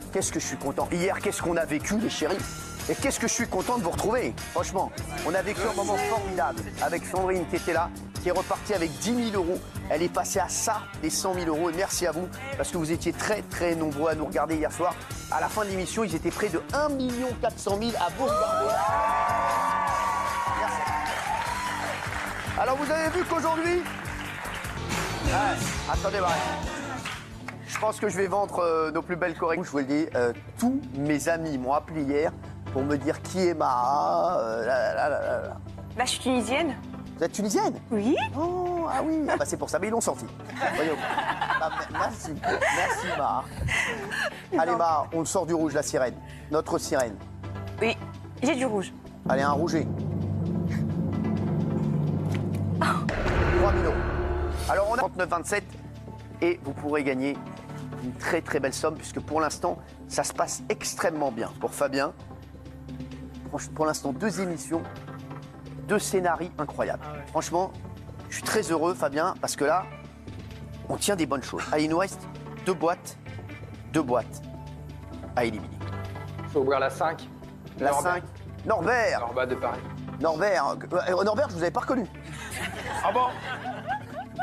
qu'est-ce que je suis content. Hier, qu'est-ce qu'on a vécu, les chéris. Et qu'est-ce que je suis content de vous retrouver. Franchement, on a vécu un moment formidable avec Sandrine qui était là, qui est repartie avec 10 000 €. Elle est passée à ça, les 100 000 €. Et merci à vous, parce que vous étiez très, très nombreux à nous regarder hier soir. À la fin de l'émission, ils étaient près de 1 400 000 à vous regarder. Merci. Alors, vous avez vu qu'aujourd'hui... attendez, voilà. Je pense que je vais vendre nos plus belles corrections. Je vous le dis, tous mes amis m'ont appelé hier pour me dire qui est Mara. Bah, je suis tunisienne. Vous êtes tunisienne? Oui. Oh, ah oui, ah bah c'est pour ça, mais ils l'ont sorti. Voyons. Ah, merci, merci Mara. Allez Mara, on sort du rouge, la sirène. Notre sirène. Oui, j'ai du rouge. Allez, un rouget. 3 000 €. Alors on a 39,27 et vous pourrez gagner une très très belle somme puisque pour l'instant, ça se passe extrêmement bien pour Fabien. Pour l'instant, 2 émissions, 2 scénarios incroyables. Ah ouais. Franchement, je suis très heureux, Fabien, parce que là, on tient des bonnes choses. Allez, il nous reste 2 boîtes à éliminer. Il faut ouvrir la 5. La Norbert. 5. Norbert. Norbert de Paris. Norbert, Norbert, je vous avais pas reconnu. Ah bon?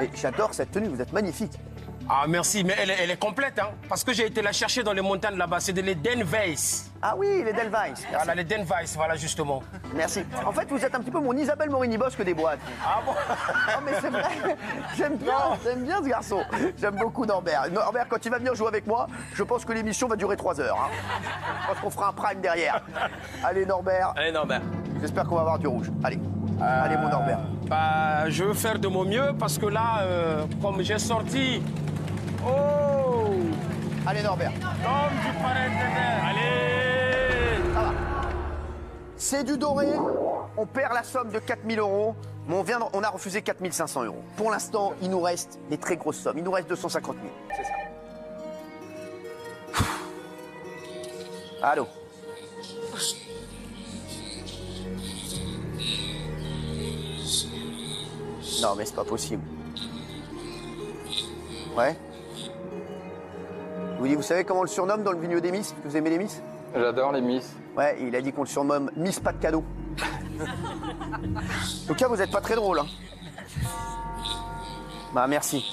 Et j'adore cette tenue, vous êtes magnifique. Ah merci, mais elle est complète, hein, parce que j'ai été la chercher dans les montagnes là-bas, c'est de l'Edelweiss. Ah oui, les Delweiss. Voilà, l'Edelweiss, voilà justement. Merci. En fait, vous êtes un petit peu mon Isabelle Morini-Bosque des boîtes. Ah bon? Non mais c'est vrai, j'aime bien ce garçon. J'aime beaucoup Norbert. Norbert, quand il va venir jouer avec moi, je pense que l'émission va durer 3 heures. Hein. Je pense qu'on fera un prime derrière. Allez Norbert. Allez Norbert. J'espère qu'on va avoir du rouge. Allez. Allez mon Norbert. Bah, je veux faire de mon mieux parce que là, comme j'ai sorti... Oh! Allez Norbert. L'homme du parrain. Allez! Ça va. C'est du doré. On perd la somme de 4 000 €. Mais on a refusé 4 500 €. Pour l'instant, il nous reste des très grosses sommes. Il nous reste 250 000. C'est ça. Allô? Non, mais c'est pas possible. Ouais? Vous savez comment on le surnomme dans le milieu des Miss? Vous aimez les Miss? J'adore les Miss. Ouais, il a dit qu'on le surnomme Miss pas de cadeau. En tout cas, vous êtes pas très drôle. Hein. Bah, merci.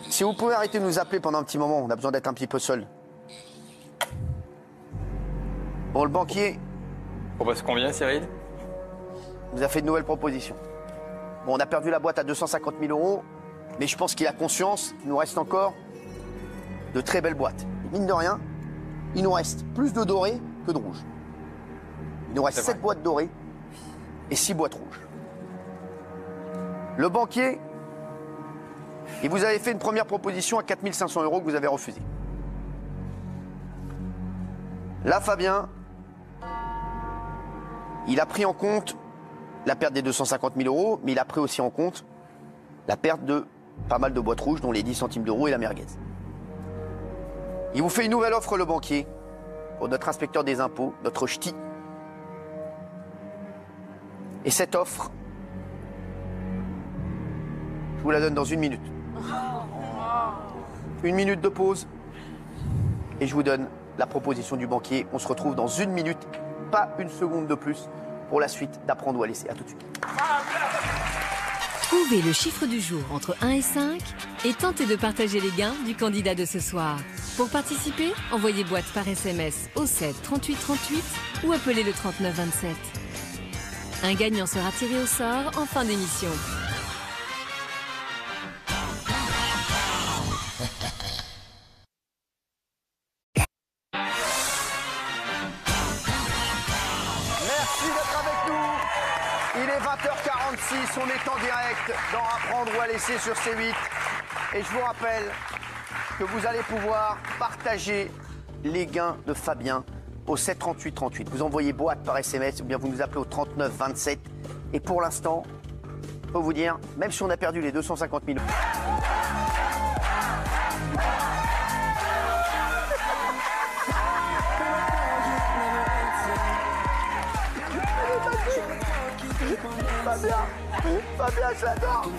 Si vous pouvez arrêter de nous appeler pendant un petit moment, on a besoin d'être un petit peu seul. Bon, le banquier Propose combien, Cyril? vous a fait de nouvelles propositions. Bon, on a perdu la boîte à 250 000 €, mais je pense qu'il a conscience qu'il nous reste encore de très belles boîtes. Et mine de rien, il nous reste plus de doré que de rouge. Il nous reste 7 boîtes dorées et 6 boîtes rouges. Le banquier, il vous avait fait une première proposition à 4 500 € que vous avez refusée. Là, Fabien, il a pris en compte la perte des 250 000 €, mais il a pris aussi en compte la perte de pas mal de boîtes rouges, dont les 10 centimes d'euros et la merguez. Il vous fait une nouvelle offre, le banquier, pour notre inspecteur des impôts, notre ch'ti. Et cette offre, je vous la donne dans 1 minute. 1 minute de pause, et je vous donne la proposition du banquier. On se retrouve dans 1 minute, pas une seconde de plus, pour la suite d'Apprendre ou à laisser. À tout de suite. Trouvez le chiffre du jour entre 1 et 5 et tentez de partager les gains du candidat de ce soir. Pour participer, envoyez boîte par SMS au 7 38 38 ou appelez le 39 27. Un gagnant sera tiré au sort en fin d'émission. Merci d'être avec nous. Il est 20h46, on est en direct dans Apprendre ou à laisser sur C8. Et je vous rappelle que vous allez pouvoir partager les gains de Fabien au 7 38 38. Vous envoyez boîte par SMS ou bien vous nous appelez au 39 27. Et pour l'instant, je peux vous dire, même si on a perdu les 250 000 €, Fabien, Fabien, je l'adore.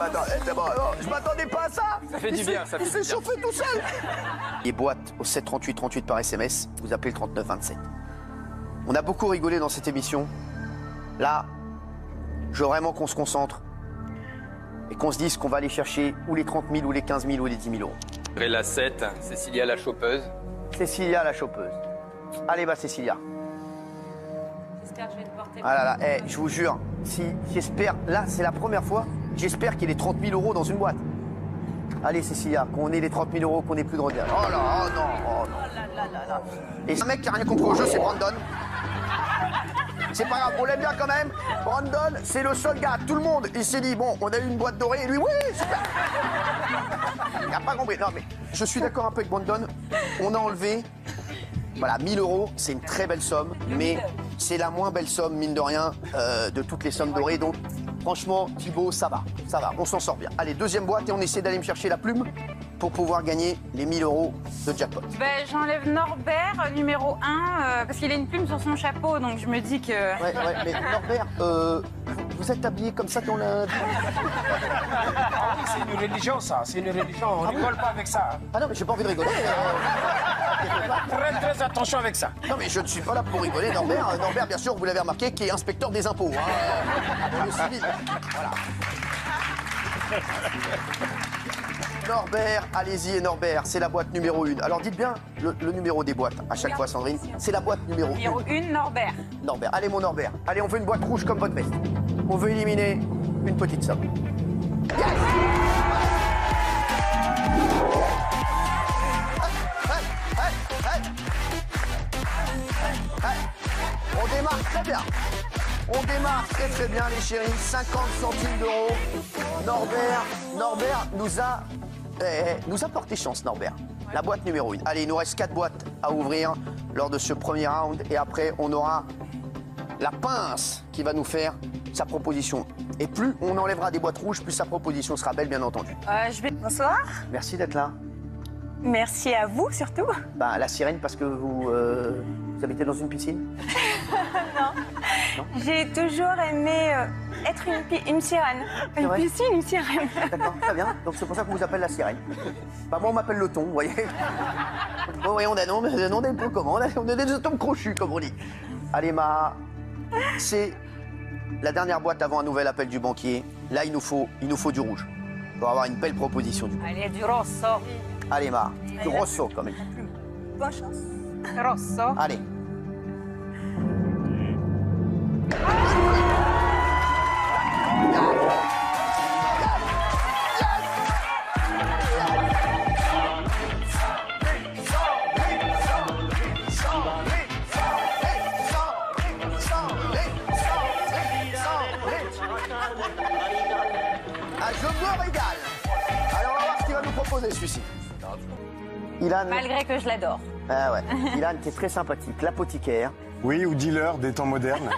Attends, c'est bon, non, je m'attendais pas à ça. Ça fait du bien, ça fait Il du s'est bien. chauffé tout seul. Les boîtes au 7 38 38 par SMS, vous appelez le 39 27. On a beaucoup rigolé dans cette émission. Là, je veux vraiment qu'on se concentre et qu'on se dise qu'on va aller chercher ou les 30 000, ou les 15 000, ou les 10 000 euros. La 7, Cécilia la chopeuse. Cécilia, la chopeuse. Allez, va, Cécilia. J'espère que je vais te porter. Ah là là, je vous jure, si j'espère, là, c'est la première fois, j'espère qu'il y ait les 30 000 euros dans une boîte. Allez, Cécilia, qu'on ait les 30 000 euros, qu'on ait plus de regret. Oh là, oh non, oh non. Et un mec qui a rien compris au jeu, c'est Brandon. C'est pas grave, on l'aime bien quand même. Brandon, c'est le seul gars. Tout le monde, il s'est dit, bon, on a eu une boîte dorée. Et lui, oui, super. Il n'a pas compris. Non, mais je suis d'accord un peu avec Brandon. On a enlevé, voilà, 1 000 euros. C'est une très belle somme. Mais c'est la moins belle somme, mine de rien, de toutes les sommes dorées. Donc, franchement, Thibaut, ça va. Ça va, on s'en sort bien. Allez, deuxième boîte et on essaie d'aller me chercher la plume pour pouvoir gagner les 1 000 euros de jackpot. Ben, j'enlève Norbert, numéro 1, parce qu'il a une plume sur son chapeau, donc je me dis que... Ouais, mais Norbert, vous êtes habillé comme ça dans la... Ah oui, c'est une religion, ça. C'est une religion. On rigole pas avec ça. Ah non, mais j'ai pas envie de rigoler. Très, très attention avec ça. Non, mais je ne suis pas là pour rigoler, Norbert. Norbert, bien sûr, vous l'avez remarqué, qui est inspecteur des impôts. Dans le civil. Voilà. Norbert, allez-y, Norbert, c'est la boîte numéro 1. Alors dites bien le numéro des boîtes à chaque fois, Sandrine. C'est la boîte numéro 1. Numéro 1, Norbert. Norbert, allez mon Norbert. Allez, on veut une boîte rouge comme votre veste. On veut éliminer une petite somme. Yes! On démarre très bien. On démarre très très bien les chéris. 50 centimes d'euros. Norbert nous a porté chance, Norbert. La boîte numéro 1. Allez, il nous reste 4 boîtes à ouvrir lors de ce premier round. Et après, on aura la pince qui va nous faire sa proposition. Et plus on enlèvera des boîtes rouges, plus sa proposition sera belle, bien entendu. Bonsoir. Merci d'être là. Merci à vous surtout. Bah, la sirène, parce que vous habitez dans une piscine? J'ai toujours aimé être une sirène. C'est Une vrai piscine, une sirène. D'accord, très bien. Donc c'est pour ça qu'on vous appelle la sirène. Bah, moi, on m'appelle le thon, vous voyez. Bon, oui, on a nom des peu comment. On a des tombes crochus, comme on dit. Allez, c'est la dernière boîte avant un nouvel appel du banquier. Là, il nous faut du rouge. Pour avoir une belle proposition du coup. Allez, du rosso. Allez, du rosso, quand même. Bonne chance. Rosso. Allez. Ah, je me régale. Alors, on va voir ce qu'il va nous proposer, celui-ci. Ilan. Malgré que je l'adore. Ah ouais. Ilan, qui est très sympathique. L'apothicaire. Oui, ou dealer des temps modernes.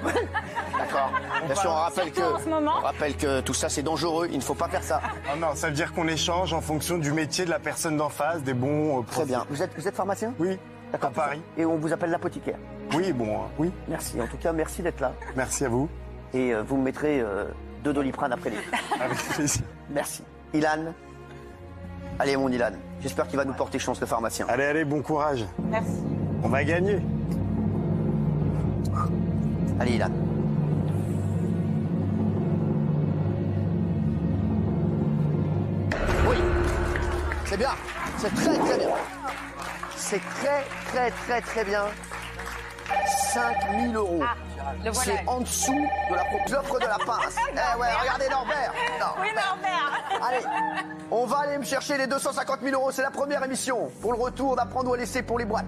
D'accord. Bien sûr, on Surtout en ce moment. rappelle que tout ça, c'est dangereux. Il ne faut pas faire ça. Ah non, ça veut dire qu'on échange en fonction du métier de la personne d'en face, des bons Très bien. Vous êtes pharmacien? Oui, D'accord. à Paris. Et on vous appelle l'apothicaire. Oui, bon, oui. Merci. En tout cas, merci d'être là. Merci à vous. Et vous me mettrez 2 Doliprane après les. Avec plaisir. Merci. Ilan. Allez, mon Ilan. J'espère qu'il va nous porter chance, le pharmacien. Allez, allez, bon courage. Merci. On va gagner. Allez, Ilan. Oui. C'est bien. C'est très, très bien. C'est très, très, très, très bien. 5 000 euros. Le voilà. C'est en dessous de l'offre de la pince. Eh ouais, regardez Norbert. Non. Oui, Norbert. Allez, on va aller me chercher les 250 000 euros. C'est la première émission. Pour le retour, d'apprendre où à laisser pour les boîtes.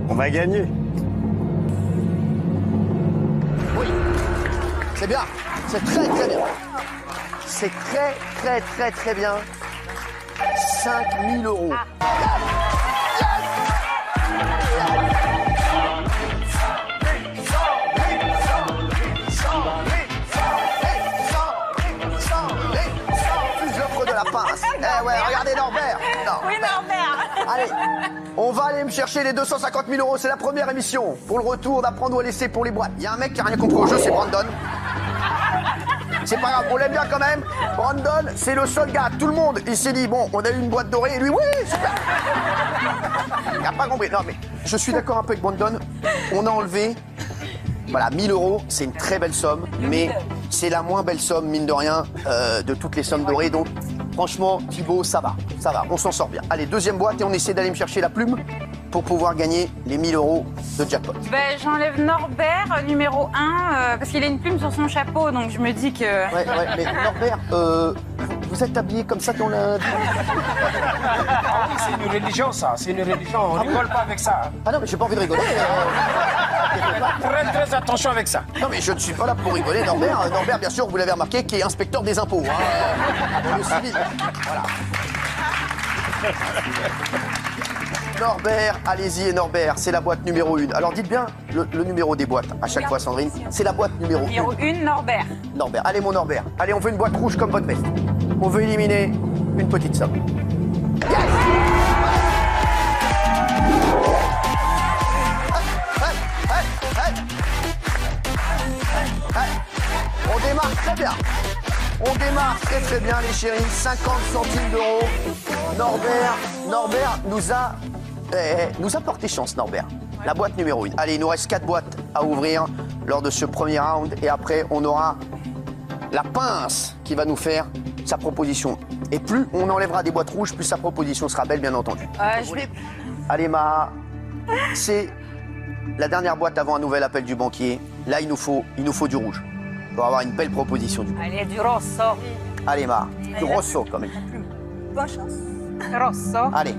On va gagner. Oui, c'est bien. C'est très, très bien. C'est très, très, très, très bien. 5 000 euros. Plus l'offre de la pince. Eh ouais, regardez Norbert. Oui, Norbert. Allez, on va aller me chercher les 250 000 euros. C'est la première émission. Pour le retour, d'apprendre où laisser pour les boîtes. Il y a un mec qui a rien compris au jeu, c'est Brandon. C'est pas grave, on l'aime bien quand même. Brandon, c'est le seul gars. Tout le monde, il s'est dit, bon, on a eu une boîte dorée. Et lui, oui, super. Il n'a pas compris. Non, mais je suis d'accord un peu avec Brandon. On a enlevé, voilà, 1000 euros. C'est une très belle somme. Mais c'est la moins belle somme, mine de rien, de toutes les sommes dorées. Donc, franchement, Thibaut, ça va. Ça va, on s'en sort bien. Allez, deuxième boîte et on essaie d'aller me chercher la plume pour pouvoir gagner les 1000 euros de jackpot. Ben, j'enlève Norbert, numéro 1, parce qu'il a une plume sur son chapeau, donc je me dis que... Ouais, mais Norbert, vous êtes habillé comme ça dans la... Ah oui, c'est une religion, ça. C'est une religion. On rigole pas avec ça. Ah non, mais j'ai pas envie de rigoler. Très attention avec ça. Non, mais je ne suis pas là pour rigoler, Norbert. Norbert, bien sûr, vous l'avez remarqué, qui est inspecteur des impôts. Hein, le civil. Voilà. Norbert, allez-y, Norbert, c'est la boîte numéro 1. Alors dites bien le numéro des boîtes à chaque fois, Sandrine. C'est la boîte numéro 1. Numéro 1, Norbert. Norbert, allez mon Norbert. Allez, on veut une boîte rouge comme votre veste. On veut éliminer une petite somme. Yes! On démarre très bien. On démarre très bien les chéris. 50 centimes d'euros. Norbert nous a porté chance, Norbert. La boîte numéro 1. Allez, il nous reste 4 boîtes à ouvrir lors de ce premier round. Et après, on aura la pince qui va nous faire sa proposition. Et plus on enlèvera des boîtes rouges, plus sa proposition sera belle, bien entendu. Je vais... Allez, Maha, c'est la dernière boîte avant un nouvel appel du banquier. Là, il nous faut du rouge pour avoir une belle proposition du coup. Allez, du rosso. Allez, Maha, du rosso quand même. Bonne chance. Rosso. Allez.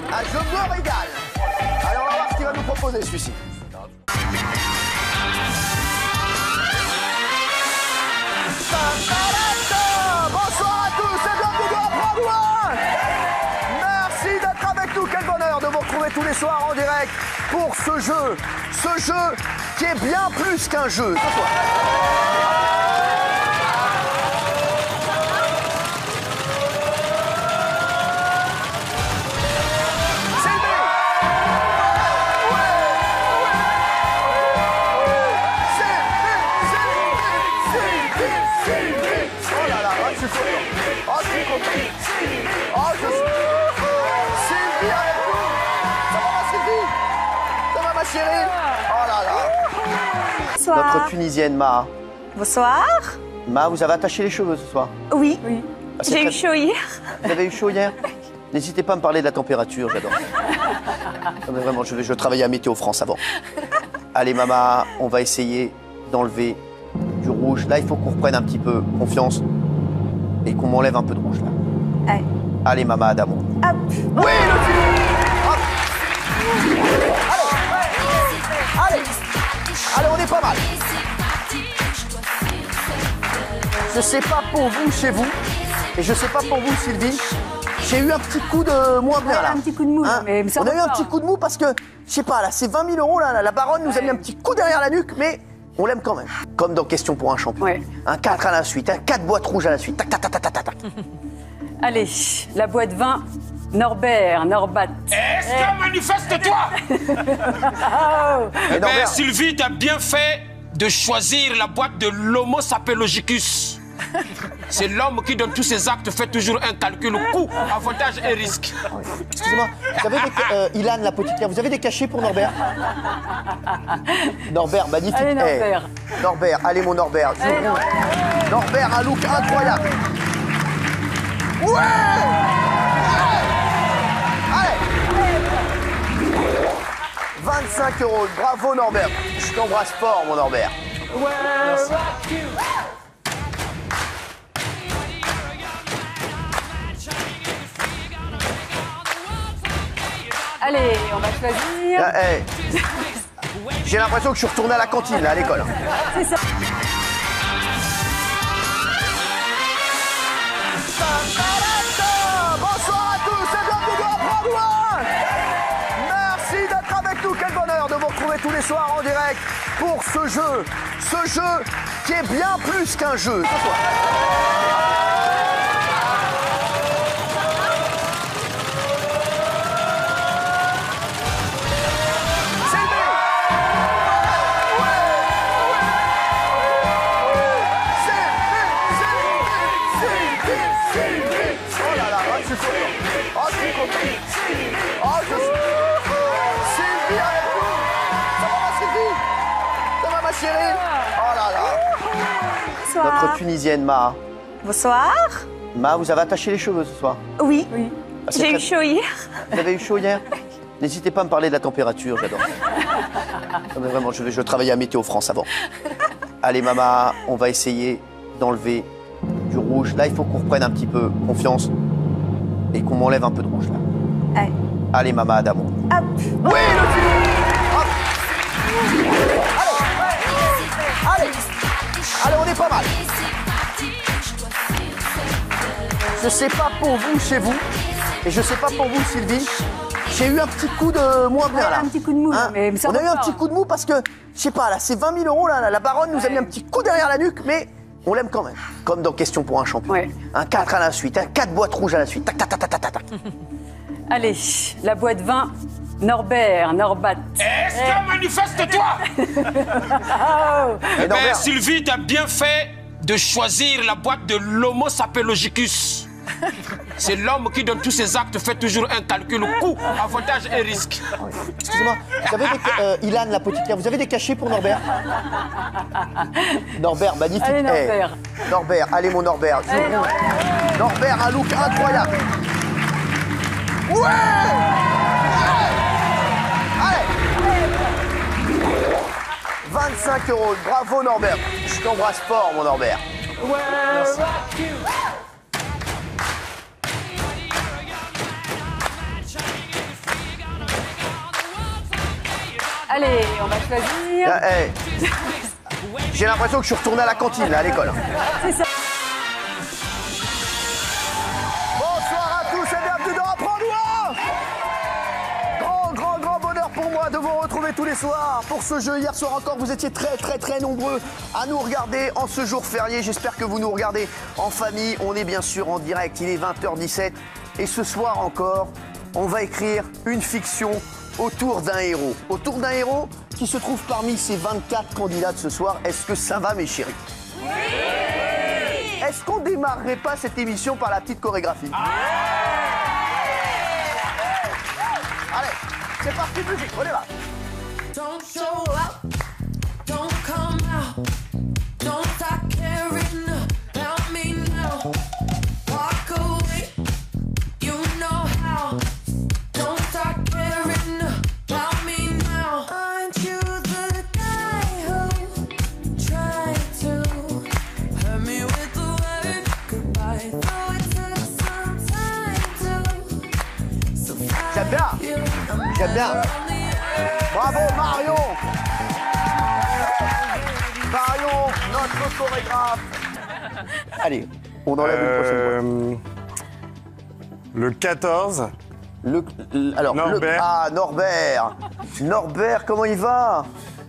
Ah, je me régale. Alors, on va voir ce qu'il va nous proposer, celui-ci. Bonsoir à tous et bienvenue dans Broadway. Merci d'être avec nous. Quel bonheur de vous retrouver tous les soirs en direct pour ce jeu qui est bien plus qu'un jeu. Ce soir. Sylvie avec nous. Ça va, ma Sylvie? Ça va, ma chérie? Oh là là. Bonsoir. Notre Tunisienne, Maha. Bonsoir. Maha, vous avez attaché les cheveux ce soir? Oui. Ah, c'est J'ai très- eu chaud hier. Vous avez eu chaud hier? N'hésitez pas à me parler de la température, j'adore. Non, mais vraiment, je travaillais à Météo France avant. Allez, Mama, on va essayer d'enlever du rouge. Là, il faut qu'on reprenne un petit peu confiance et qu'on m'enlève un peu de rouge, là. Allez. Allez, Mama Adamo. Hop. Oui, le film. Hop. Allez. Allez, on est pas mal. Je sais pas pour vous, chez vous, et je sais pas pour vous, Sylvie, j'ai eu un petit coup de moins bien, là. Un petit coup de mou. Hein, mais ça on a va eu un pas. petit coup de mou parce que, je sais pas, là, c'est 20 000 euros, là, la baronne nous a mis un petit coup derrière la nuque, mais on l'aime quand même. Comme dans Question pour un champion. Ouais. Un 4 à la suite, 4 boîtes rouges à la suite. Tac, tac, tac, tac, tac, tac. Allez, la boîte 20, Norbert, Norbat. Est-ce que manifeste-toi? Et Ben, Norbert, Sylvie, t'as bien fait de choisir la boîte de l'Homo sapelogicus. C'est l'homme qui, dans tous ses actes, fait toujours un calcul coût, avantage et risque. excusez-moi, vous avez des, Ilan, l'apothicaire, vous avez des cachets pour Norbert? Norbert, magnifique. Allez, Norbert. Norbert, allez mon Norbert. Norbert, un look incroyable. Ouais! Allez! 25 euros, bravo Norbert. Je t'embrasse fort mon Norbert. Merci. Allez, on va choisir. Ah, hey. J'ai l'impression que je suis retourné à la cantine, là, à l'école. C'est ça. Bonsoir à tous et bienvenue dans Apprendre Loin. Merci d'être avec nous. Quel bonheur de vous retrouver tous les soirs en direct pour ce jeu qui est bien plus qu'un jeu. Ce soir. Sylvie avec nous. Ça va ma Sylvie? Ça va ma chérie? Oh là là. Bonsoir. Notre Tunisienne Ma. Bonsoir. Ma, vous avez attaché les cheveux ce soir? Oui. Ah, c'est J'ai eu très- chaud hier. Vous avez eu chaud hier? N'hésitez pas à me parler de la température, j'adore. Non, mais vraiment, je travaillais à Météo France avant. Allez Mama, on va essayer d'enlever du rouge. Là, il faut qu'on reprenne un petit peu confiance et qu'on m'enlève un peu de rouge là. Allez. Allez Mama Adamo. Hop. Oui, le Philippe. Hop. Allez. Allez, on est pas mal. Je sais pas pour vous, chez vous, et je sais pas pour vous, Sylvie, j'ai eu un petit coup de moins bien là. Un petit coup de mou, Hein, mais ça on a eu un repart. petit coup de mou parce que, je sais pas, là, c'est 20 000 € là, la baronne nous a mis un petit coup derrière la nuque, mais on l'aime quand même. Comme dans Question pour un champion. Ouais. Un 4 à la suite, 4 boîtes rouges à la suite. Tac, tac, tac, tac, tac, tac. Allez, la boîte 20, Norbert, Norbat. Est-ce que manifeste-toi? Et Eh ben, Norbert, Sylvie, t'as bien fait de choisir la boîte de l'Homo sapelogicus. C'est l'homme qui, dans tous ses actes, fait toujours un calcul coût, avantage et risque. excusez-moi, vous avez des, Ilan, l'apothicaire, vous avez des cachets pour Norbert? Norbert, magnifique. Allez, Norbert. Eh, Norbert, allez mon Norbert. Norbert, un look incroyable. Ouais! Allez! 25 €. Bravo Norbert. Je t'embrasse fort mon Norbert. Merci. Allez, on va choisir. Ah, eh. J'ai l'impression que je suis retourné à la cantine, là, à l'école. C'est ça. Bonsoir à tous et bienvenue dans Apprendre Loin. Grand bonheur pour moi de vous retrouver tous les soirs pour ce jeu. Hier soir encore, vous étiez très nombreux à nous regarder en ce jour férié. J'espère que vous nous regardez en famille. On est bien sûr en direct, il est 20h17. Et ce soir encore, on va écrire une fiction autour d'un héros. Autour d'un héros qui se trouve parmi ces 24 candidats de ce soir. Est-ce que ça va, mes chéris? Oui! Est-ce qu'on démarrerait pas cette émission par la petite chorégraphie? Allez, c'est parti, musique, on y va. Don't show up, don't come out, don't start caring about me now. Walk away, you know how. Don't start caring about me now. Aren't you the guy who tried to hurt me with the word goodbye? Though it took some time to survive. J'aime bien, j'aime bien. Bravo Marion. Marion, notre chorégraphe. Allez, on enlève une prochaine boîte. Le 14. Alors, Norbert. Norbert. Norbert, comment il va?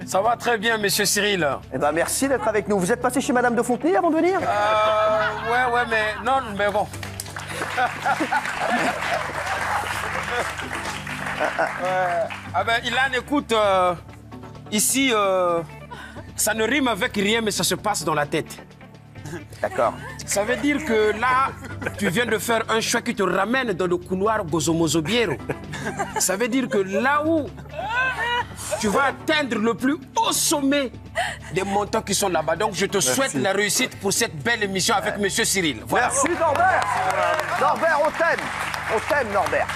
Ça va très bien, monsieur Cyril. Eh ben, merci d'être avec nous. Vous êtes passé chez Madame de Fontenay avant de venir? Ouais, mais non, mais bon. Ah ben, Ilan, écoute, ici, ça ne rime avec rien, mais ça se passe dans la tête. D'accord. Ça veut dire que là, tu viens de faire un choix qui te ramène dans le couloir Gozomozobiero. Ça veut dire que là où tu vas atteindre le plus haut sommet des montants qui sont là-bas. Donc, je te souhaite la réussite pour cette belle émission avec monsieur Cyril. Voilà. Merci Norbert. Norbert, on t'aime. On t'aime Norbert.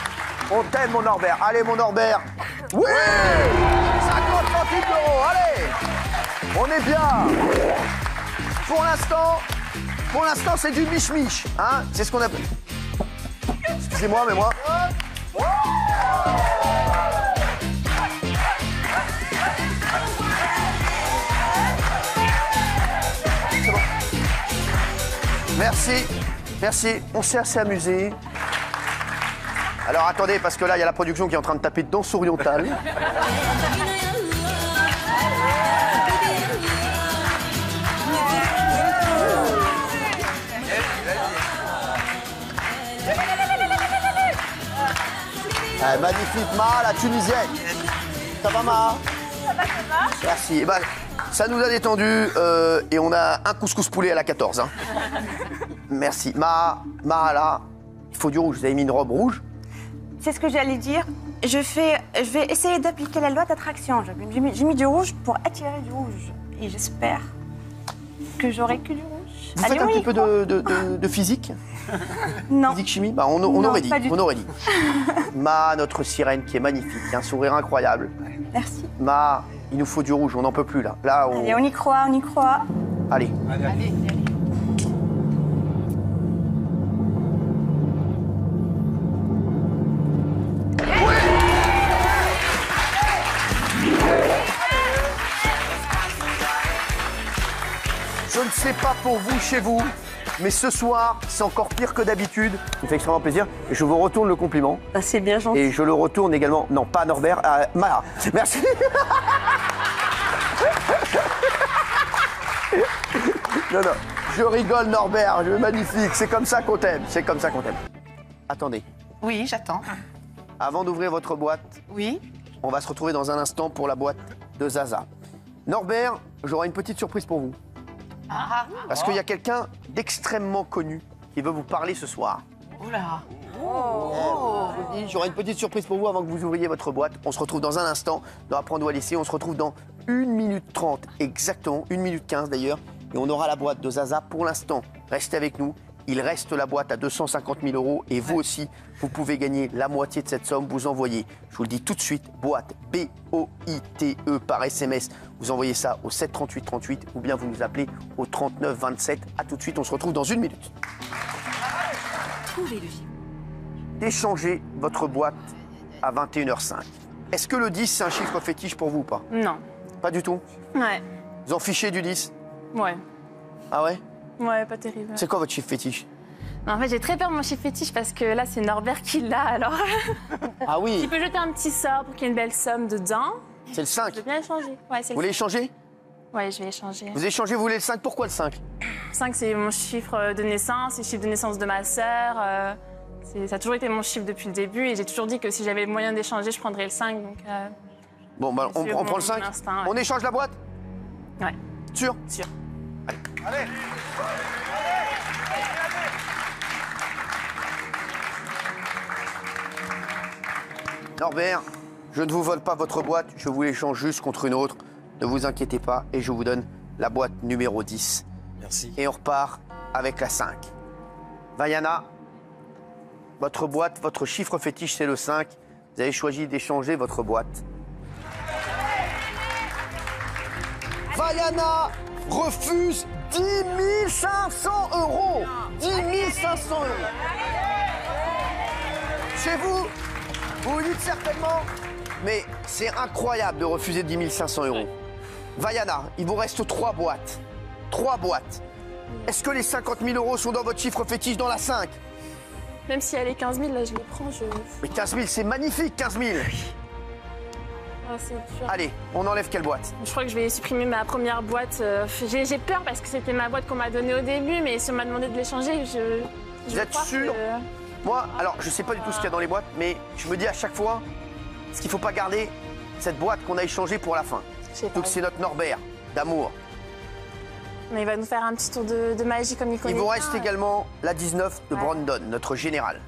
On t'aime mon Norbert. Allez mon Norbert. Oui, 50 centimes d'euros. Allez. On est bien. Pour l'instant, c'est du mich-mich. Hein, c'est ce qu'on appelle. Excusez-moi, mais moi. Merci. Merci. On s'est assez amusé. Alors attendez, parce que là, il y a la production qui est en train de taper dedans Souriantal. Magnifique, Ma, la Tunisienne. Ça va, Ma? Ça va. Merci. Eh ben, ça nous a détendu et on a un couscous poulet à la 14. Hein. Merci. Ma, là, il faut du rouge. Vous avez mis une robe rouge? C'est ce que j'allais dire. Je vais essayer d'appliquer la loi d'attraction. J'ai mis du rouge pour attirer du rouge. Et j'espère que j'aurai que du rouge. Vous faites un petit peu de physique? Non. Physique chimie? Bah, on Non, aurait dit. pas du On aurait dit. Ma, notre sirène qui est magnifique, un sourire incroyable. Merci. Ma, il nous faut du rouge, on n'en peut plus là. Là, Allez, on y croit, on y croit. Allez. Je ne sais pas pour vous, chez vous, mais ce soir, c'est encore pire que d'habitude. Ça me fait extrêmement plaisir. Et je vous retourne le compliment. Ah, c'est bien gentil. Et je le retourne également, non pas à Norbert, à Mara. Merci. Non, je rigole Norbert, magnifique, c'est comme ça qu'on t'aime, c'est comme ça qu'on t'aime. Attendez, Oui, j'attends. avant d'ouvrir votre boîte, Oui. on va se retrouver dans un instant pour la boîte de Zaza. Norbert, j'aurai une petite surprise pour vous. Parce qu'il y a quelqu'un d'extrêmement connu qui veut vous parler ce soir. Oula. Je vous dis, j'aurai une petite surprise pour vous avant que vous ouvriez votre boîte. On se retrouve dans un instant dans Apprendre ou à laisser. On se retrouve dans 1 minute 30, exactement, 1 minute 15 d'ailleurs. Et on aura la boîte de Zaza. Pour l'instant, restez avec nous. Il reste la boîte à 250 000 € et vous aussi, vous pouvez gagner la moitié de cette somme. Vous envoyez, je vous le dis tout de suite, boîte B-O-I-T-E par SMS. Vous envoyez ça au 7 38 38 ou bien vous nous appelez au 39 27. A tout de suite, on se retrouve dans 1 minute. Trouvez le chiffre. D'échanger votre boîte à 21h05. Est-ce que le 10, c'est un chiffre fétiche pour vous ou pas? Non. Pas du tout? Ouais. Vous en fichez du 10? Ouais. Ah ouais? Ouais, pas terrible. C'est quoi votre chiffre fétiche? Non, en fait, j'ai très peur de mon chiffre fétiche parce que là, c'est Norbert qui l'a, alors... Ah oui, Tu peux jeter un petit sort pour qu'il y ait une belle somme dedans. c'est le 5. Je vais bien échanger. Ouais, c'est Vous voulez échanger? Ouais, je vais échanger. Vous échangez, vous voulez le 5? Pourquoi le 5? 5, c'est mon chiffre de naissance, c'est le chiffre de naissance de ma sœur. Ça a toujours été mon chiffre depuis le début et j'ai toujours dit que si j'avais le moyen d'échanger, je prendrais le 5. Donc, Bon, bah, on c'est prend mon le 5. instinct, ouais. On échange la boîte? Ouais. Sûr? Sûr. Allez. Norbert, je ne vous vole pas votre boîte, je vous l'échange juste contre une autre. Ne vous inquiétez pas et je vous donne la boîte numéro 10. Merci. Et on repart avec la 5. Vaiana, votre boîte, votre chiffre fétiche, c'est le 5. Vous avez choisi d'échanger votre boîte. Vaiana refuse 10 500 €. 10 500 €. Chez vous, vous vous dites certainement, mais c'est incroyable de refuser 10 500 €. Vaiana, il vous reste 3 boîtes. 3 boîtes. Est-ce que les 50 000 € sont dans votre chiffre fétiche dans la 5? Même si elle est 15 000, là, je les prends. Mais 15 000, c'est magnifique, 15 000. Ah, c'est dur. Allez, on enlève quelle boîte? Je crois que je vais supprimer ma première boîte. J'ai peur parce que c'était ma boîte qu'on m'a donnée au début, mais si on m'a demandé de l'échanger, Vous êtes sûr? Moi, alors, je sais pas du tout ce qu'il y a dans les boîtes, mais je me dis à chaque fois, est-ce qu'il faut pas garder cette boîte qu'on a échangée pour la fin? Donc c'est notre Norbert, d'amour. Mais il va nous faire un petit tour de magie comme il connaît. Il vous bien. reste également la 19 de Brandon, notre général.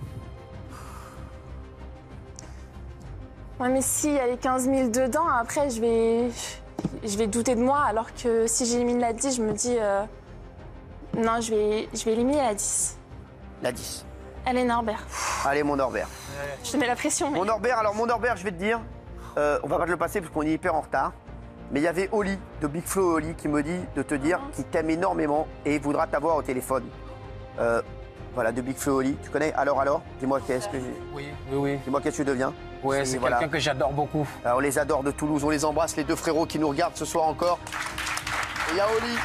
Ouais, mais si il y a les 15 000 dedans, après je vais douter de moi, alors que si j'élimine la 10, je me dis non, je vais éliminer la 10. La 10. Allez Norbert, Allez, mon Norbert. je te mets la pression. Mais... Mon Norbert, alors mon Norbert, je vais te dire, on va pas te le passer parce qu'on est hyper en retard. Mais il y avait Oli, de Big Flo et Oli, qui me dit de te dire qu'il t'aime énormément et voudra t'avoir au téléphone. Voilà, de Big Flo et Oli. Tu connais? Alors, dis-moi qu'est-ce que... Oui. Dis-moi qu'est-ce que tu deviens. Ouais, c'est voilà. quelqu'un que j'adore beaucoup. Alors, on les adore de Toulouse, on les embrasse, les deux frérots qui nous regardent ce soir encore. Et il y a Oli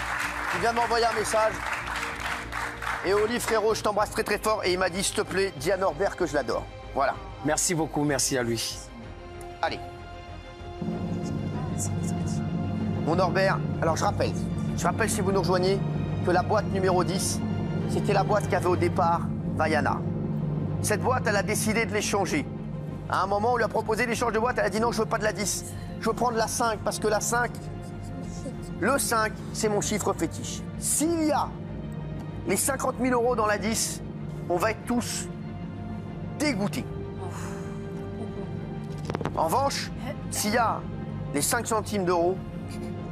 qui vient de m'envoyer un message. Et Oli, frérot, je t'embrasse très très fort. Et il m'a dit, s'il te plaît, dis à Norbert que je l'adore. Voilà. Merci beaucoup, merci à lui. Allez. Mon Norbert, alors je rappelle si vous nous rejoignez, que la boîte numéro 10, c'était la boîte qu'avait au départ Vaiana. Cette boîte, elle a décidé de l'échanger. À un moment, on lui a proposé l'échange de boîte, elle a dit non, je veux pas de la 10. Je veux prendre la 5, parce que la 5, le 5, c'est mon chiffre fétiche. S'il y a les 50 000 euros dans la 10, on va être tous dégoûtés. En revanche, s'il y a les 5 centimes d'euros,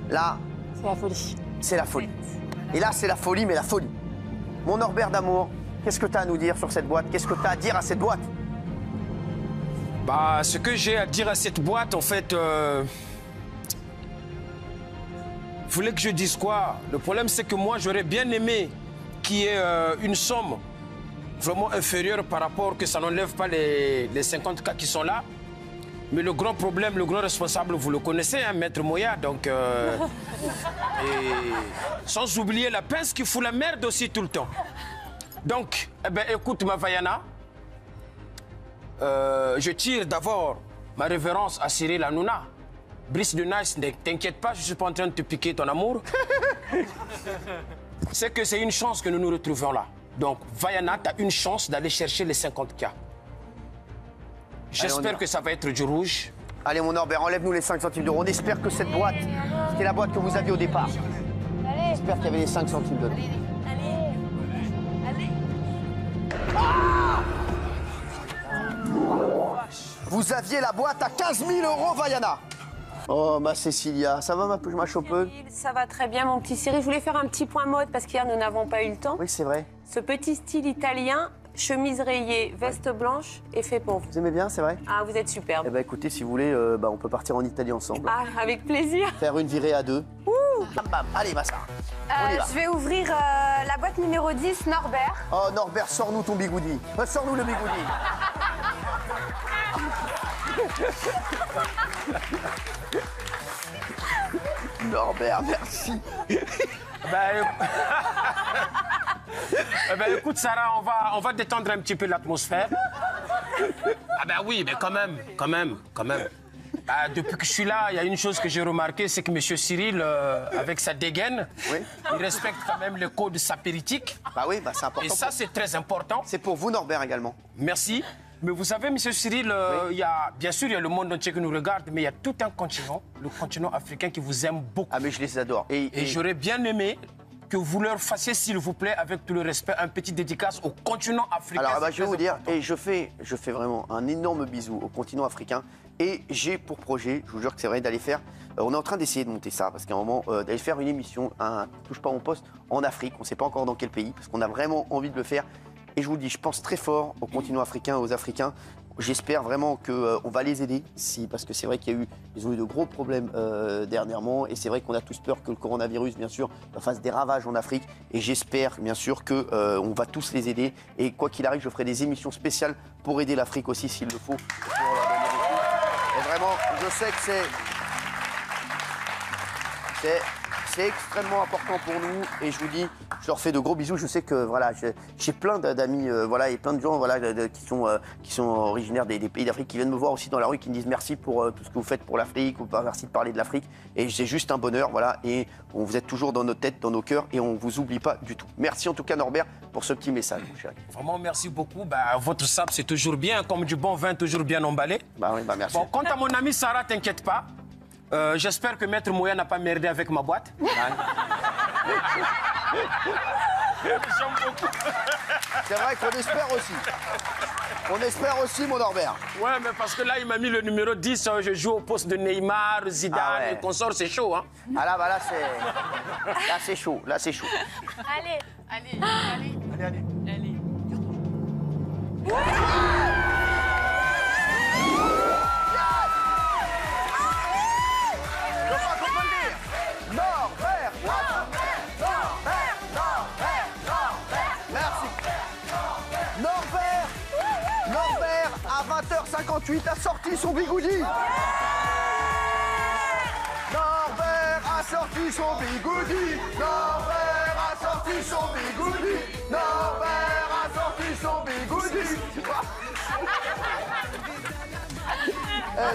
là, C'est la folie. c'est la folie. Et là, c'est la folie, mais la folie. Mon Norbert d'amour, qu'est-ce que tu as à nous dire sur cette boîte? Qu'est-ce que tu as à dire à cette boîte? Bah, ce que j'ai à dire à cette boîte, en fait, vous voulez que je dise quoi? Le problème, c'est que moi, j'aurais bien aimé qu'il y ait une somme vraiment inférieure par rapport que ça n'enlève pas les 50 cas qui sont là. Mais le grand problème, le grand responsable, vous le connaissez, hein, Maître Moya. Donc, et sans oublier la pince qui fout la merde aussi tout le temps. Donc, eh ben, écoute, ma Vaiana, je tire d'abord ma révérence à Cyril Hanouna. Brice de Nice, ne t'inquiète pas, je ne suis pas en train de te piquer ton amour. C'est que c'est une chance que nous nous retrouvions là. Donc, Vaiana, tu as une chance d'aller chercher les 50K. J'espère que ça va être du rouge. Allez, mon Norbert, enlève-nous les 5 centimes d'euros. On espère que cette boîte, c'était la boîte que vous aviez au départ. J'espère qu'il y avait les 5 centimes d'euros. Ah! Vous aviez la boîte à 15 000 euros, Vaiana. Oh, ma Cécilia, ça va ma chopeuse? Ça va très bien, mon petit Cyril. Je voulais faire un petit point mode parce qu'hier, nous n'avons pas eu le temps. Oui, c'est vrai. Ce petit style italien, chemise rayée, veste blanche et fait pour vous. Vous aimez bien, c'est vrai? Ah, vous êtes superbe. Eh bien, écoutez, si vous voulez, on peut partir en Italie ensemble. Ah, avec plaisir. Faire une virée à deux. Bam, bam. Allez, Massa. On y va. Je vais ouvrir la boîte numéro 10, Norbert. Oh, Norbert, sors-nous ton bigoudi. Sors-nous le bigoudi. Norbert, merci. Écoute, Sarah, on va détendre un petit peu l'atmosphère. Ah ben oui, mais quand même. Bah, depuis que je suis là, il y a une chose que j'ai remarqué, c'est que M. Cyril, avec sa dégaine, oui, il respecte quand même les codes sapéritiques. Bah oui, c'est important. Et ça, c'est très important. C'est pour vous, Norbert, également. Merci. Mais vous savez, M. Cyril, oui, il y a, bien sûr, il y a le monde entier qui nous regarde, mais il y a tout un continent, le continent africain, qui vous aime beaucoup. Ah, mais je les adore. Et j'aurais bien aimé que vous leur fassiez, s'il vous plaît, avec tout le respect, un petit dédicace au continent africain. Alors, je vais vous dire, et je fais vraiment un énorme bisou au continent africain. Et j'ai pour projet, je vous jure que c'est vrai, d'aller faire... on est en train d'essayer de monter ça, parce qu'à un moment, d'aller faire une émission, un Touche pas mon poste, en Afrique. On ne sait pas encore dans quel pays, parce qu'on a vraiment envie de le faire. Et je vous le dis, je pense très fort au continent africain, aux Africains. J'espère vraiment qu'on va les aider, parce que c'est vrai qu'ils ont eu de gros problèmes dernièrement. Et c'est vrai qu'on a tous peur que le coronavirus, bien sûr, fasse des ravages en Afrique. Et j'espère, bien sûr, qu'on va tous les aider. Et quoi qu'il arrive, je ferai des émissions spéciales pour aider l'Afrique aussi, s'il le faut. Et vraiment, je sais que c'est extrêmement important pour nous. Et je vous dis, je leur fais de gros bisous. Je sais que voilà, j'ai plein d'amis voilà, et plein de gens voilà, qui sont originaires des pays d'Afrique qui viennent me voir aussi dans la rue, qui me disent merci pour tout ce que vous faites pour l'Afrique, ou merci de parler de l'Afrique. Et c'est juste un bonheur. Voilà, et vous êtes toujours dans nos têtes, dans nos cœurs, et on ne vous oublie pas du tout. Merci en tout cas, Norbert, pour ce petit message, mon chéri. Vraiment, merci beaucoup. Votre sable, c'est toujours bien, comme du bon vin, toujours bien emballé. Bah oui, merci. Bon, quant à mon amie Sarah, t'inquiète pas. J'espère que Maître Moya n'a pas merdé avec ma boîte. J'aime beaucoup. C'est vrai qu'on espère aussi. On espère aussi, mon Norbert. Ouais, mais parce que là, il m'a mis le numéro 10. Je joue au poste de Neymar, Zidane et consort, c'est chaud. Hein. Ah là, bah là, c'est chaud. Là, c'est chaud. Allez. Norbert, à 20h58, a sorti son bigoudi. Norbert a sorti son bigoudi. Norbert a sorti sorti son bigoudi. Norbert a sorti son bigoudi.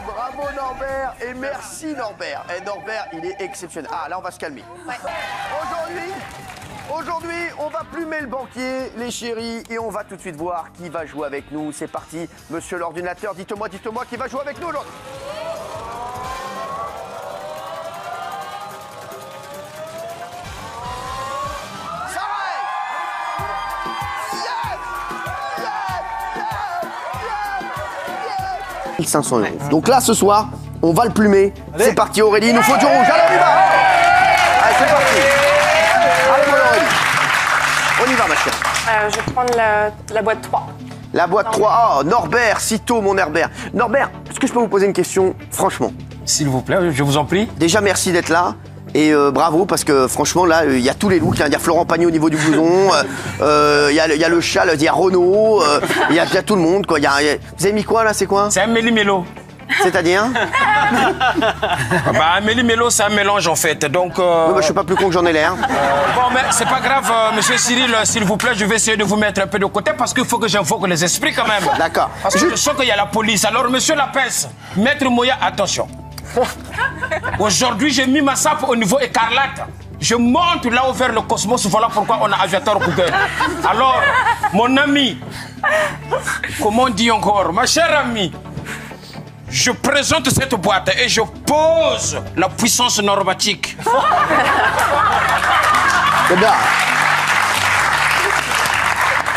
Bravo Norbert et merci Norbert. Norbert, il est exceptionnel. Ah, là, on va se calmer. Ouais. Aujourd'hui, on va plumer le banquier, les chéris, et on va tout de suite voir qui va jouer avec nous. C'est parti, monsieur l'ordinateur, dites-moi qui va jouer avec nous aujourd'hui. Ça 500 €. Donc là, ce soir, on va le plumer. C'est parti, Aurélie, il nous faut du rouge. Allez, on y va. Allez, c'est parti. Allez, mon Aurélie. On y va, ma chère. Je vais prendre la boîte 3. La boîte 3. Oh, Norbert, sitôt, mon Herbert. Norbert, est-ce que je peux vous poser une question, franchement? S'il vous plaît, je vous en prie. Déjà, merci d'être là. Et bravo, parce que franchement, là, il y a tous les looks. Il y a Florent Pagny au niveau du blouson. Il y a le chat, il y a Renaud. Il y a tout le monde, quoi. Vous avez mis quoi, là? C'est quoi? C'est un méli-mélo. C'est-à-dire? Un méli-mélo, c'est un mélange, en fait. Donc. Oui, je suis pas plus con que j'en ai l'air. Bon, mais c'est pas grave, monsieur Cyril, s'il vous plaît, je vais essayer de vous mettre un peu de côté parce qu'il faut que j'invoque les esprits quand même. D'accord. Parce que je sens qu'il y a la police. Alors, monsieur Lapince, maître Moya, attention. Aujourd'hui, j'ai mis ma sape au niveau écarlate. Je monte là-haut vers le cosmos. Voilà pourquoi on a aviateur Google. Alors, mon ami, comment on dit encore? Ma chère amie, je présente cette boîte et je pose la puissance normatique. C'est bien.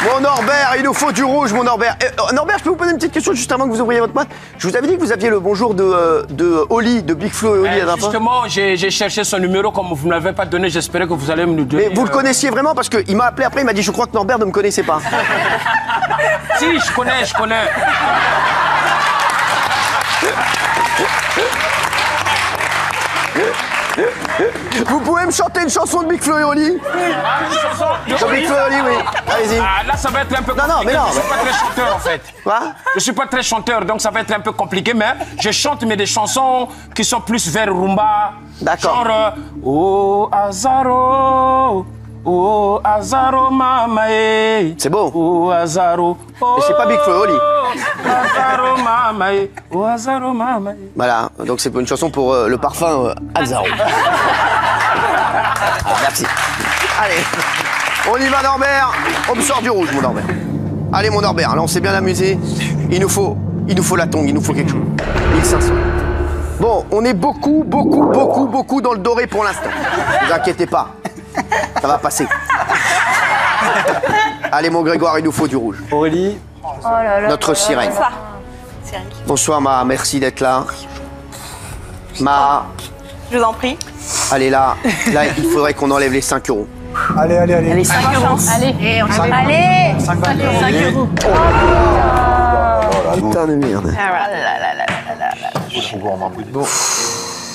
Mon Norbert, il nous faut du rouge, mon Norbert. Norbert, je peux vous poser une petite question juste avant que vous ouvriez votre boîte? Je vous avais dit que vous aviez le bonjour de Oli, de Big Flo et Oli. Justement, j'ai cherché son numéro, comme vous ne l'avez pas donné, j'espérais que vous allez me le donner. Mais vous le connaissiez vraiment? Parce qu'il m'a appelé après, il m'a dit, je crois que Norbert ne me connaissait pas. Si, je connais. Vous pouvez me chanter une chanson de Big Flo et Oli? Une chanson de Big Flo et Oli, oui. Allez-y. Là, ça va être un peu compliqué. Mais non. Je suis pas très chanteur, en fait. Quoi? Je suis pas très chanteur, donc ça va être un peu compliqué, mais je chante, mais des chansons qui sont plus vers rumba. D'accord. Genre, oh Azaro mamae. C'est beau. Oh Azaro. Mais c'est pas Big Flo et Oli. Azaro mamae. Oh Azaro mamae. Voilà, donc c'est une chanson pour le parfum Azaro. Merci. Allez, on y va Norbert. On me sort du rouge, mon Norbert. Allez, mon Norbert, là on s'est bien amusé. Il nous faut la tongue, il nous faut quelque chose. 1500. Bon, on est beaucoup dans le doré pour l'instant. Ne vous inquiétez pas, ça va passer. Allez, mon Grégoire, il nous faut du rouge. Aurélie. Notre sirène. Bonsoir. Bonsoir, Ma, merci d'être là. Ma. Je vous en prie. Allez, là, il faudrait qu'on enlève les 5 €. Allez. Allez, 5 €. Allez, allez. 5 €. Putain de merde.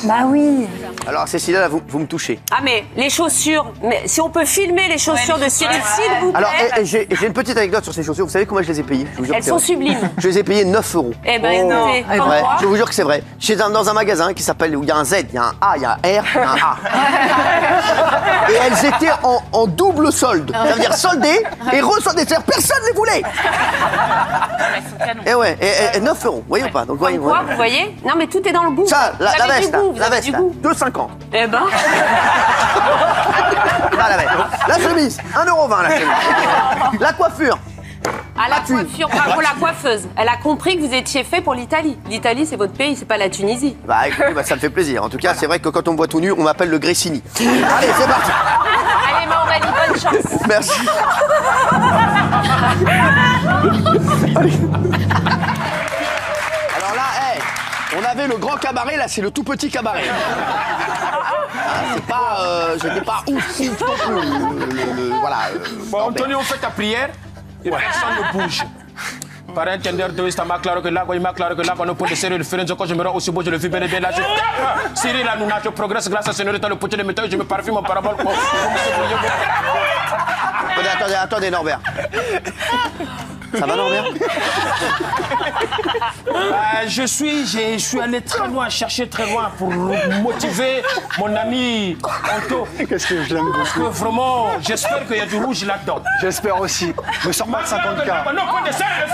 Bah oui. Alors, Cécilia, là, vous me touchez. Ah, mais les chaussures, mais si on peut filmer les chaussures de Cyril, s'il vous plaît. Alors, j'ai une petite anecdote sur ces chaussures. Vous savez comment je les ai payées? Je vous jure Elles que c'est sont vrai. sublimes. Je les ai payées 9 €. Eh ben, écoutez, C'est comme vrai, quoi. je vous jure que c'est vrai. Dans un magasin qui s'appelle, où il y a un Z, il y a un A, il y a un R, il y a un A. Et elles étaient en double solde. Ça veut dire soldées et resoldées. C'est-à-dire personne ne les voulait. Et ouais, et 9 €, vous voyez ou pas? Donc, Comme quoi, vous voyez? Non, mais tout est dans le goût. Ça, la Vous avez veste, du goût, vous la avez veste, du là, goût. 2,50 €. Eh ben. Là, la veste. La chemise, 1,20 € la chemise. La coiffure. À la coiffure, bravo la coiffeuse. Elle a compris que vous étiez fait pour l'Italie. L'Italie, c'est votre pays, c'est pas la Tunisie. Bah écoutez, ça me fait plaisir. En tout cas, c'est vrai que quand on me voit tout nu, on m'appelle le Gressini. Allez, c'est parti. Allez, ma Aurélie, bonne chance. Merci. Alors là, on avait le grand cabaret, là c'est le tout petit cabaret. C'est pas, j'étais pas ouf non plus. Voilà. Bon, Anthony, on fait ta prière et personne ne bouge. Para entender todo está más claro que el agua y más claro que el agua no puede ser diferente. Quand je me rends aussi beau, je le vis bien et bien là. Cyril Hanouna, je progresse grâce à Seigneur dans le petit de métal. Je me parfume en parabole. Attendez, Norbert. Ça va, Norbert? Je suis allé très loin, chercher très loin pour motiver mon ami Anto. Qu'est-ce que je l'aime beaucoup. Parce que vraiment, j'espère qu'il y a du rouge là-dedans. J'espère aussi. Me sors pas de 50K. Non, point de serre,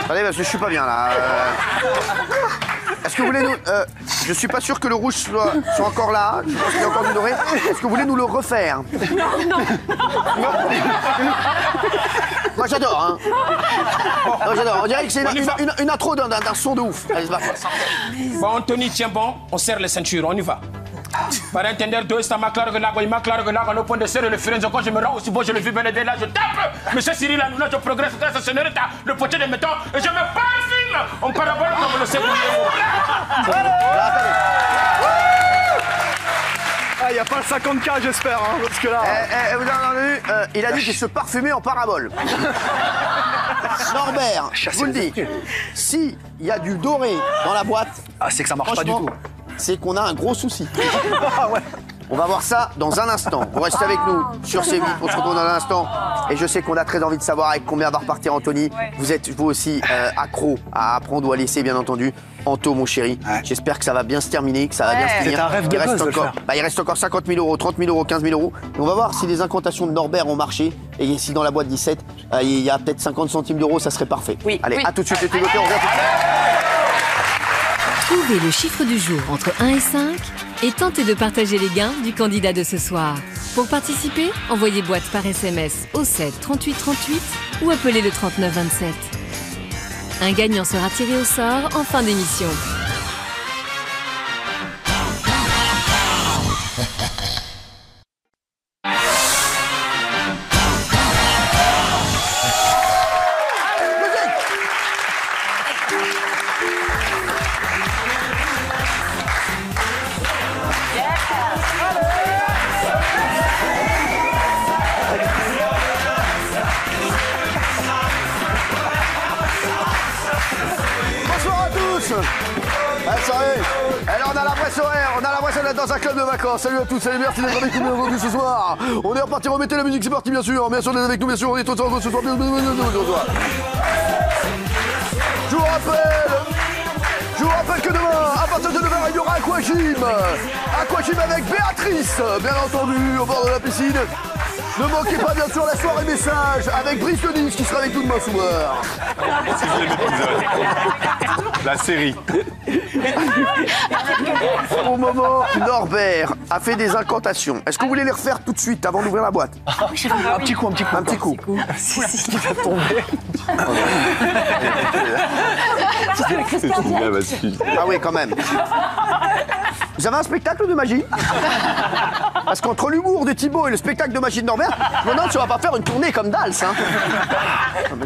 Attendez, parce que je suis pas bien là. Est-ce que vous voulez nous. Je suis pas sûr que le rouge soit encore là. Je pense qu'il y a encore du doré. Est-ce que vous voulez nous le refaire? Non. Moi j'adore, hein. Moi j'adore. On dirait que c'est une intro d'un son de ouf. Allez, c'est parti. Bon, Anthony, tiens bon, on serre les ceintures, on y va. Para entender todo está más claro que el agua y más claro que el agua no puede ser el diferencia quand je me rends aussi beau je le vis bien là je tape Monsieur Cyril Hanouna je progresse grâce à Señorita le potier de métaux et je me parfume en parabole comme le sait. Ah, il n'y a pas le 50K, j'espère, hein, parce que là... Vous avez entendu, il a dit qu'il se parfumait en parabole. Norbert, je vous le dis, s'il y a du doré dans la boîte... Ah, c'est que ça marche pas du tout. C'est qu'on a un gros souci. On va voir ça dans un instant. Vous restez avec nous sur C8, on se retrouve dans un instant. Et je sais qu'on a très envie de savoir avec combien va repartir Anthony. Vous êtes vous aussi accro à apprendre ou à laisser, bien entendu. Anto, mon chéri, j'espère que ça va bien se terminer, que ça va bien se finir. C'est un rêve de gosse de le faire. Il reste encore 50 000 euros, 30 000 euros, 15 000 euros. Et on va voir si les incantations de Norbert ont marché. Et si dans la boîte 17, il y a peut-être 50 centimes d'euros, ça serait parfait. Allez, à tout de suite, les télévotés, on revient tout de suite. Trouvez le chiffre du jour entre 1 et 5 et tentez de partager les gains du candidat de ce soir. Pour participer, envoyez boîte par SMS au 7 38 38 ou appelez le 39 27. Un gagnant sera tiré au sort en fin d'émission. Alors on a l'impression d'être dans un club de vacances. Salut à tous, salut, merci d'être avec nous aujourd'hui ce soir. On est reparti, remettez la musique, c'est parti bien sûr. Bien sûr d'être avec nous, bien sûr, on est tous ensemble ce soir. Je vous rappelle que demain, à partir de 9h, il y aura Aquagym avec Béatrice, bien entendu, au bord de la piscine. Ne manquez pas bien sûr la soirée message avec Brice Denis qui sera avec nous demain soir. La série. Au moment, Norbert a fait des incantations. Est-ce que vous voulez les refaire tout de suite avant d'ouvrir la boîte? Un petit coup. Un petit coup. Il va tomber. Ah oui, quand même. Vous avez un spectacle de magie? Parce qu'entre l'humour de Thibaut et le spectacle de magie de Norbert, je me demande si on va pas faire une tournée comme Dals. Hein.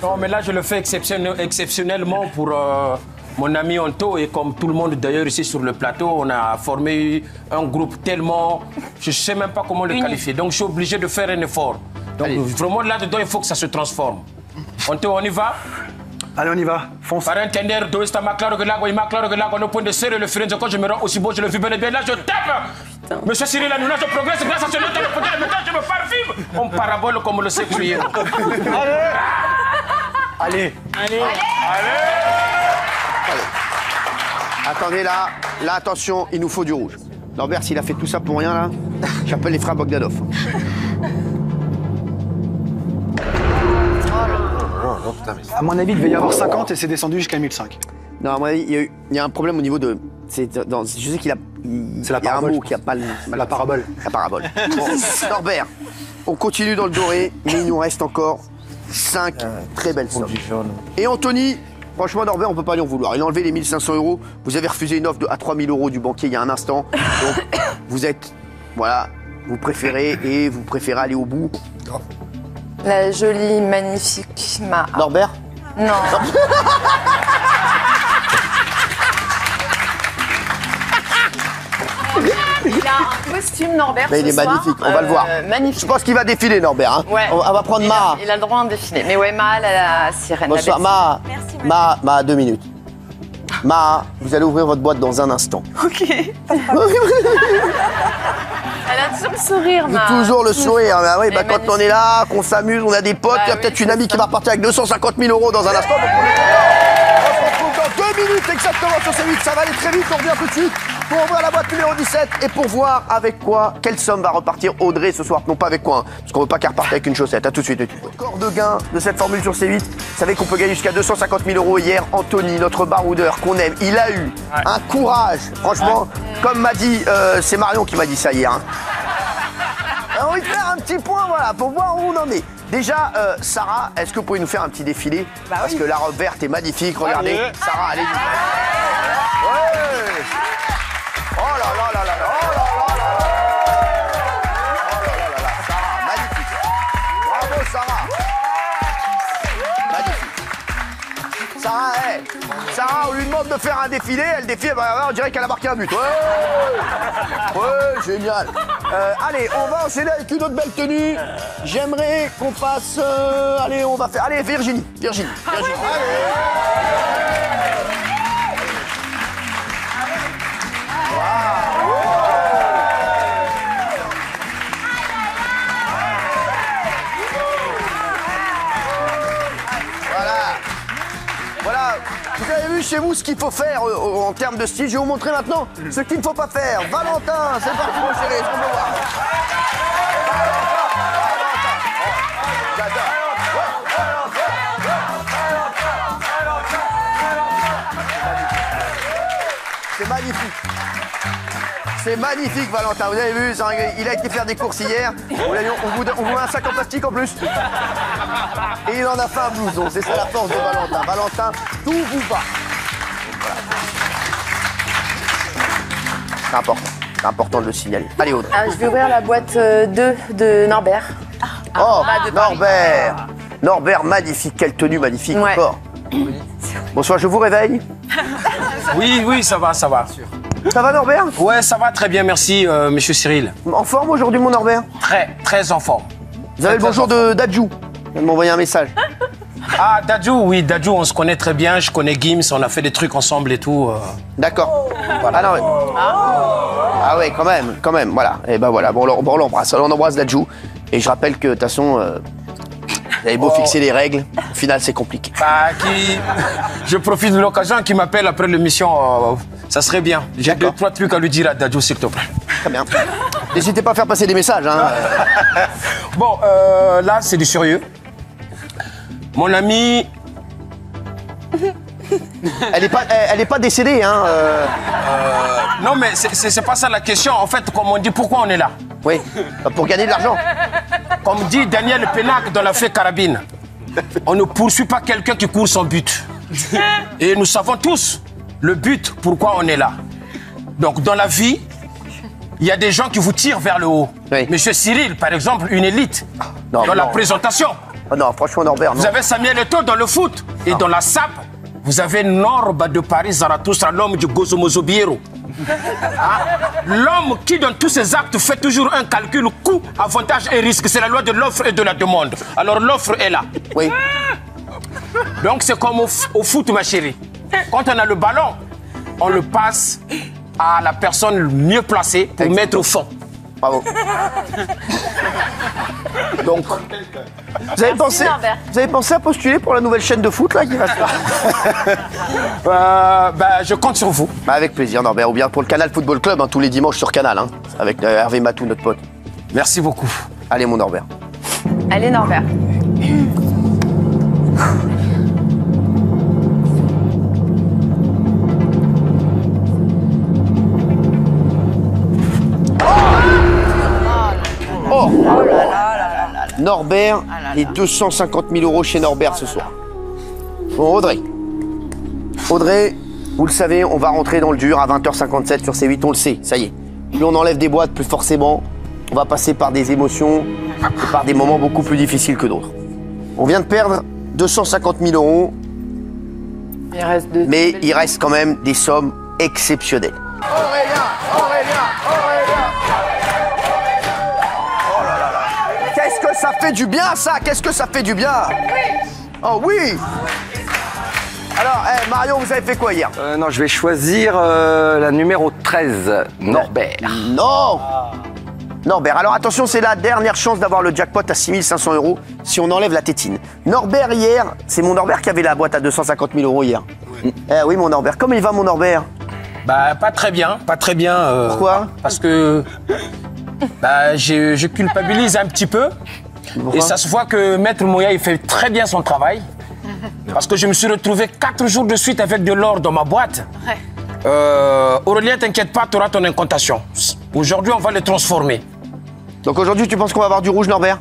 Non, mais là, je le fais exceptionnellement pour mon ami Anto. Et comme tout le monde d'ailleurs ici sur le plateau, on a formé un groupe tellement... Je ne sais même pas comment le qualifier. Donc, je suis obligé de faire un effort. Donc, vraiment, là-dedans, il faut que ça se transforme. Anto, on y va? Allez, on y va. Fonce. Para entender, todo está más claro que el agua y más claro que el agua no puede ser el diferencia quand je me rends aussi beau, je le vis bien et bien là, je tape. Monsieur Cyril Hanouna, je progresse grâce à ce note, le poder, maintenant je me parfume. On parabole comme le sait crier. Allez. Attendez là, attention, il nous faut du rouge. Norbert, s'il a fait tout ça pour rien là, j'appelle les frères Bogdanov. À mon avis, il devait y avoir 50 et c'est descendu jusqu'à 1005. Non, à mon avis, il y a un problème au niveau de... je sais qu'il a... C'est la parabole. Il y a un mot qui a pas le... La parabole. La parabole. Bon, Norbert, on continue dans le doré, mais il nous reste encore 5 très belles sommes. Et Anthony, franchement, Norbert, on peut pas lui en vouloir. Il a enlevé les 1500 euros. Vous avez refusé une offre à 3000 euros du banquier il y a un instant. Donc, vous êtes... Voilà, vous préférez aller au bout. La jolie, magnifique Ma. Norbert? Non. Il a un costume Norbert. Mais il est magnifique, on va le voir. Magnifique. Je pense qu'il va défiler Norbert. Hein. Ouais. On va prendre Ma. Il a le droit de défiler. Mais ouais, Ma, la sirène. Bonsoir, Ma, 2 minutes. Mara, vous allez ouvrir votre boîte dans un instant. Ok. Elle a toujours le sourire, Mara. Toujours le sourire. Mais oui, Elle est quand on est là, qu'on s'amuse, on a des potes, il y a peut-être une amie qui va repartir avec 250 000 € dans un instant. Donc on se retrouve dans 2 minutes exactement sur C8. Ça va aller très vite, on revient tout de suite pour ouvrir la boîte numéro 17 et pour voir avec quoi, quelle somme va repartir Audrey ce soir. Non pas avec quoi, hein, parce qu'on veut pas qu'elle reparte avec une chaussette. À tout de suite. Corps de gain de cette formule sur C8. Vous savez qu'on peut gagner jusqu'à 250 000 € hier. Anthony, notre baroudeur qu'on aime, il a eu un courage. Franchement, comme m'a dit, c'est Marion qui m'a dit ça hier. Hein. On va faire un petit point, voilà, pour voir où on en est. Déjà, Sarah, est-ce que vous pouvez nous faire un petit défilé? Parce que la robe verte est magnifique, regardez. Sarah, allez-y. Ouais. Oh là là là là là, oh là là là là. Oh là là là là, Sarah, magnifique. Bravo, Sarah. Magnifique. Sarah, Sarah, on lui demande de faire un défilé, elle défile, on dirait qu'elle a marqué un but. Ouais, génial. Allez, on va enchaîner avec une autre belle tenue. J'aimerais qu'on fasse... allez, on va faire... Allez, Virginie. Allez. Voilà, vous avez vu chez vous ce qu'il faut faire en termes de style. Je vais vous montrer maintenant ce qu'il ne faut pas faire. Valentin, c'est parti mon chéri, est-ce qu'on peut voir? C'est magnifique. C'est magnifique, Valentin. Vous avez vu, il a été faire des courses hier. On vous met un sac en plastique en plus. Et il en a fait un blouson. C'est ça la force de Valentin. Valentin, tout vous va. Voilà. C'est important. C'est important de le signaler. Allez, Audrey. Je vais ouvrir la boîte 2 de Norbert. Oh, Norbert. Norbert, magnifique. Quelle tenue magnifique encore. Bonsoir, je vous réveille. Oui, ça va. Ça va, Norbert? Ouais, ça va très bien, merci, monsieur Cyril. En forme aujourd'hui, mon Norbert? Très en forme. Vous avez le bonjour de Dadju. Il vient de m'envoyer un message. Ah, Dadju, oui, Dadju, on se connaît très bien. Je connais Gims, on a fait des trucs ensemble et tout. D'accord. Voilà. Ah ouais, quand même, voilà. Et ben voilà, bon, on l'embrasse. Alors, on embrasse Dadju. Et je rappelle que, de toute façon, vous avez beau fixer les règles, au final, c'est compliqué. Je profite de l'occasion qu'il m'appelle après l'émission. Ça serait bien. J'ai 2-3 trucs à lui dire à Dadju, s'il te plaît. Très bien. N'hésitez pas à faire passer des messages. Hein. Bon, là, c'est du sérieux. Mon ami... Elle est pas décédée, hein. Non, mais c'est pas ça la question. En fait, comme on dit, pourquoi on est là? Oui, pour gagner de l'argent. Comme dit Daniel Pénac dans La Fée Carabine, on ne poursuit pas quelqu'un qui court son but. Et nous savons tous le but, pourquoi on est là. Donc, dans la vie, il y a des gens qui vous tirent vers le haut. Oui. Monsieur Cyril, par exemple, une élite. Non, dans la présentation. Oh non, franchement, Norbert, non. Vous avez Samuel Eto'o dans le foot. Et dans la SAP, vous avez Norbe de Paris, Zarathustra, l'homme du Gozomozobiero. L'homme qui, dans tous ses actes, fait toujours un calcul coût, avantage et risque. C'est la loi de l'offre et de la demande. Alors l'offre est là. Oui. Donc c'est comme au foot, ma chérie. Quand on a le ballon, on le passe à la personne mieux placée pour mettre au fond. Bravo. Donc, vous avez pensé à postuler pour la nouvelle chaîne de foot là qui va se faire? Je compte sur vous. Avec plaisir, Norbert. Ou bien pour le Canal Football Club, hein, tous les dimanches sur Canal, hein, avec Hervé Matou, notre pote. Merci beaucoup. Allez, mon Norbert. Allez, Norbert. Oh Norbert, les 250 000 € chez Norbert ce soir. Bon, Audrey, vous le savez, on va rentrer dans le dur à 20h57 sur C8, on le sait, ça y est. Plus on enlève des boîtes, plus forcément, on va passer par des émotions et par des moments beaucoup plus difficiles que d'autres. On vient de perdre 250 000 €, mais il reste quand même des sommes exceptionnelles. Aurélien. Oh là là là. Qu'est-ce que ça fait du bien, ça? Qu'est-ce que ça fait du bien? Oh oui. Alors, Marion, vous avez fait quoi hier? Non, je vais choisir la numéro 13, Norbert. Non Norbert, alors attention, c'est la dernière chance d'avoir le jackpot à 6500 € si on enlève la tétine. Norbert, hier, c'est mon Norbert qui avait la boîte à 250 000 € hier. Oui, mon Norbert. Comment il va, mon Norbert? Bah, pas très bien, pas très bien. Pourquoi? Parce que je culpabilise un petit peu. Pourquoi? Et ça se voit que Maître Moya, il fait très bien son travail. Parce que je me suis retrouvé 4 jours de suite avec de l'or dans ma boîte. Aurélien, t'inquiète pas, tu auras ton incantation. Aujourd'hui, on va le transformer. Donc aujourd'hui, tu penses qu'on va avoir du rouge, Norbert?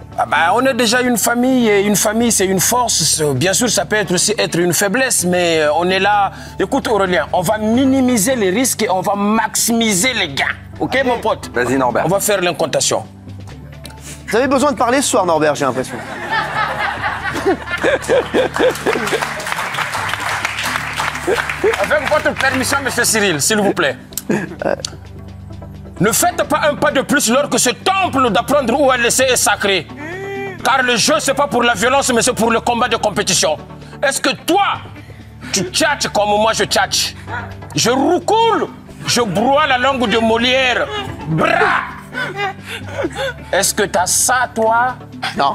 On est déjà une famille, et une famille, c'est une force. Bien sûr, ça peut aussi être une faiblesse, mais on est là. Écoute, Aurélien, on va minimiser les risques et on va maximiser les gains. Ok, mon pote? Vas-y, Norbert. On va faire l'incantation. Vous avez besoin de parler ce soir, Norbert, j'ai l'impression. Avec votre permission, monsieur Cyril, s'il vous plaît. Ne faites pas un pas de plus lorsque ce temple d'apprendre où elle est sacré. Car le jeu, c'est pas pour la violence, mais c'est pour le combat de compétition. Est-ce que toi, tu tchatches comme moi je tchatche? Je roucoule, je broie la langue de Molière. Bra! Est-ce que t'as ça, toi? Non.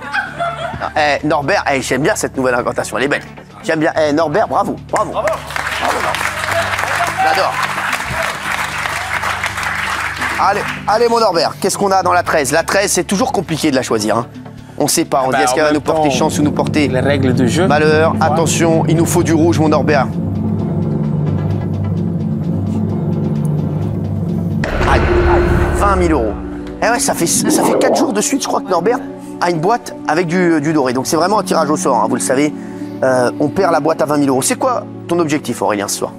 Norbert, j'aime bien cette nouvelle incantation, elle est belle. J'aime bien. Norbert, bravo, bravo. Bravo, Norbert. J'adore. Allez, mon Norbert, qu'est-ce qu'on a dans la 13? La 13, c'est toujours compliqué de la choisir. Hein. On ne sait pas, on dit est-ce qu'elle va nous porter chance ou nous porter les règles de jeu. Malheur. Attention, il nous faut du rouge, mon Norbert. Aïe, 20 000 €. Eh ouais, ça fait 4 jours de suite, je crois que Norbert a une boîte avec du doré. Donc c'est vraiment un tirage au sort, hein, vous le savez. On perd la boîte à 20 000 €. C'est quoi ton objectif, Aurélien, ce soir?